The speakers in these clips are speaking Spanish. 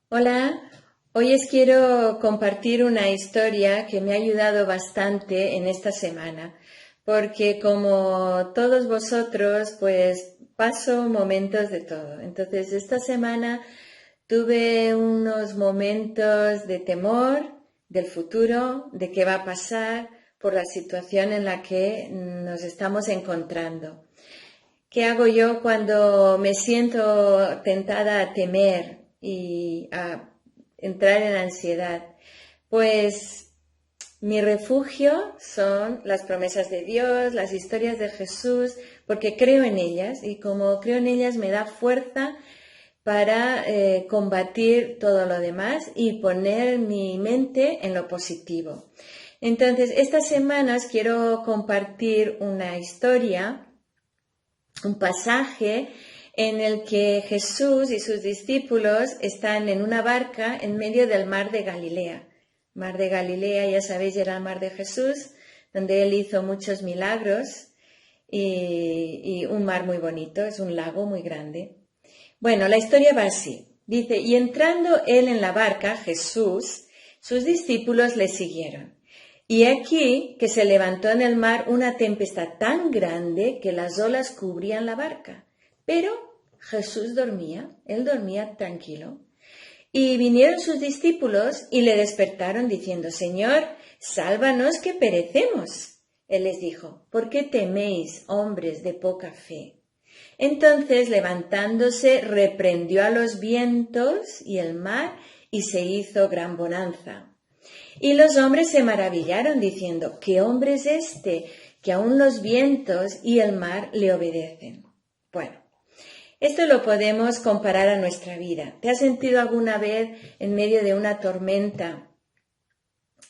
Hola, hoy os quiero compartir una historia que me ha ayudado bastante en esta semana, porque como todos vosotros, pues paso momentos de todo. Entonces, esta semana tuve unos momentos de temor del futuro, de qué va a pasar por la situación en la que nos estamos encontrando. ¿Qué hago yo cuando me siento tentada a temer y a entrar en ansiedad? Pues mi refugio son las promesas de Dios, las historias de Jesús, porque creo en ellas y como creo en ellas me da fuerza para combatir todo lo demás y poner mi mente en lo positivo. Entonces, estas semanas quiero compartir una historia, un pasaje en el que Jesús y sus discípulos están en una barca en medio del mar de Galilea. Mar de Galilea, ya sabéis, era el mar de Jesús, donde él hizo muchos milagros y un mar muy bonito, es un lago muy grande. Bueno, la historia va así. Dice, y entrando él en la barca, Jesús, sus discípulos le siguieron. Y aquí que se levantó en el mar una tempestad tan grande que las olas cubrían la barca. Pero Jesús dormía, él dormía tranquilo. Y vinieron sus discípulos y le despertaron diciendo, Señor, sálvanos que perecemos. Él les dijo, ¿por qué teméis, hombres de poca fe? Entonces, levantándose, reprendió a los vientos y el mar y se hizo gran bonanza. Y los hombres se maravillaron diciendo, ¿qué hombre es este que aun los vientos y el mar le obedecen? Bueno, esto lo podemos comparar a nuestra vida. ¿Te has sentido alguna vez en medio de una tormenta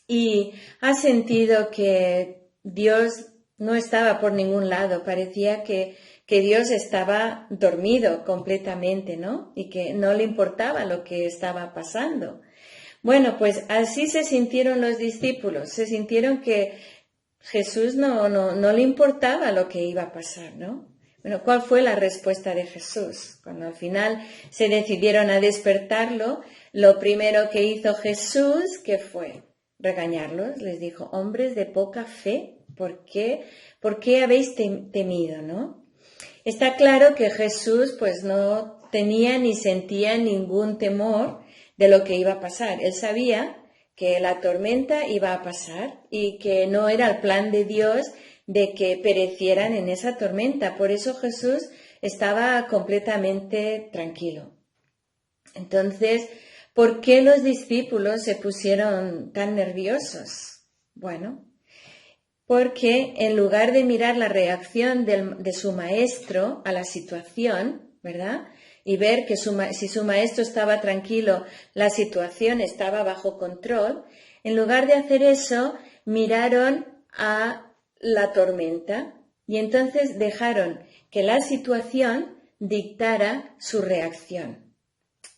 y has sentido que Dios no estaba por ningún lado? Parecía que Dios estaba dormido completamente, ¿no? Y que no le importaba lo que estaba pasando. Bueno, pues así se sintieron los discípulos, se sintieron que Jesús no le importaba lo que iba a pasar, ¿no? Bueno, ¿cuál fue la respuesta de Jesús? Cuando al final se decidieron a despertarlo, lo primero que hizo Jesús, ¿qué fue? Regañarlos, les dijo, hombres de poca fe, ¿por qué habéis temido, no? Está claro que Jesús pues no tenía ni sentía ningún temor de lo que iba a pasar. Él sabía que la tormenta iba a pasar y que no era el plan de Dios de que perecieran en esa tormenta. Por eso Jesús estaba completamente tranquilo. Entonces, ¿por qué los discípulos se pusieron tan nerviosos? Bueno, porque en lugar de mirar la reacción de su maestro a la situación, ¿verdad? Y ver que si su maestro estaba tranquilo, la situación estaba bajo control, en lugar de hacer eso, miraron a la tormenta y entonces dejaron que la situación dictara su reacción.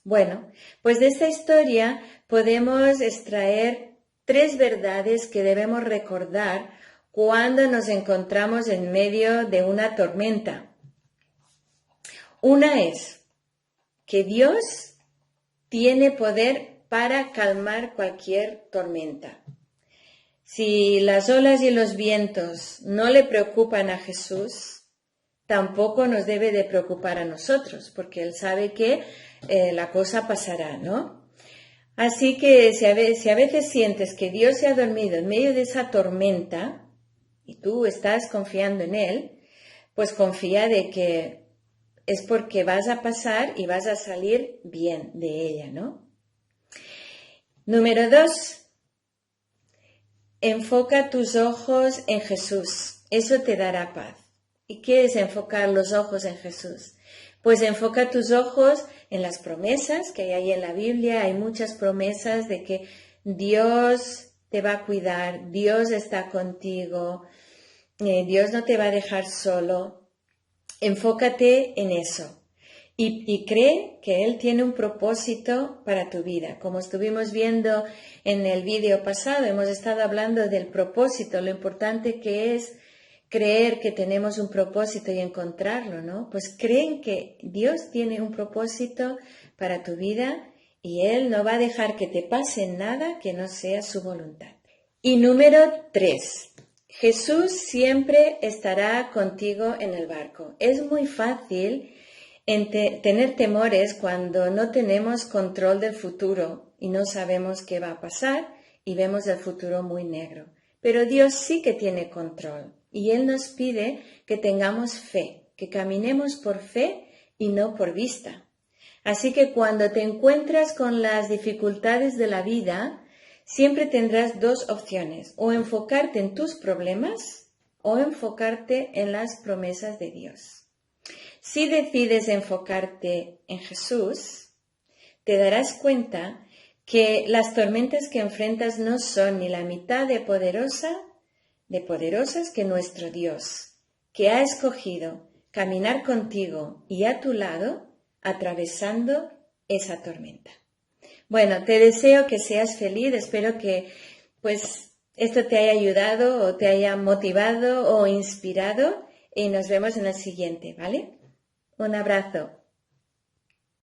Bueno, pues de esta historia podemos extraer 3 verdades que debemos recordar cuando nos encontramos en medio de una tormenta. Una es que Dios tiene poder para calmar cualquier tormenta. Si las olas y los vientos no le preocupan a Jesús, tampoco nos debe de preocupar a nosotros, porque Él sabe que la cosa pasará, ¿no? Así que si a veces sientes que Dios se ha dormido en medio de esa tormenta y tú estás confiando en Él, pues confía de que es porque vas a pasar y vas a salir bien de ella, ¿no? Número 2, enfoca tus ojos en Jesús. Eso te dará paz. ¿Y qué es enfocar los ojos en Jesús? Pues enfoca tus ojos en las promesas que hay ahí en la Biblia. Hay muchas promesas de que Dios te va a cuidar, Dios está contigo, Dios no te va a dejar solo. Enfócate en eso. Y cree que Él tiene un propósito para tu vida. Como estuvimos viendo en el vídeo pasado, hemos estado hablando del propósito, lo importante que es creer que tenemos un propósito y encontrarlo, ¿no? Pues creen que Dios tiene un propósito para tu vida y Él no va a dejar que te pase nada que no sea su voluntad. Y número 3. Jesús siempre estará contigo en el barco. Es muy fácil tener temores cuando no tenemos control del futuro y no sabemos qué va a pasar y vemos el futuro muy negro. Pero Dios sí que tiene control y Él nos pide que tengamos fe, que caminemos por fe y no por vista. Así que cuando te encuentras con las dificultades de la vida, siempre tendrás dos opciones, o enfocarte en tus problemas o enfocarte en las promesas de Dios. Si decides enfocarte en Jesús, te darás cuenta que las tormentas que enfrentas no son ni la mitad de poderosas que nuestro Dios, que ha escogido caminar contigo y a tu lado, atravesando esa tormenta. Bueno, te deseo que seas feliz, espero que esto te haya ayudado o te haya motivado o inspirado y nos vemos en el siguiente, ¿vale? Un abrazo.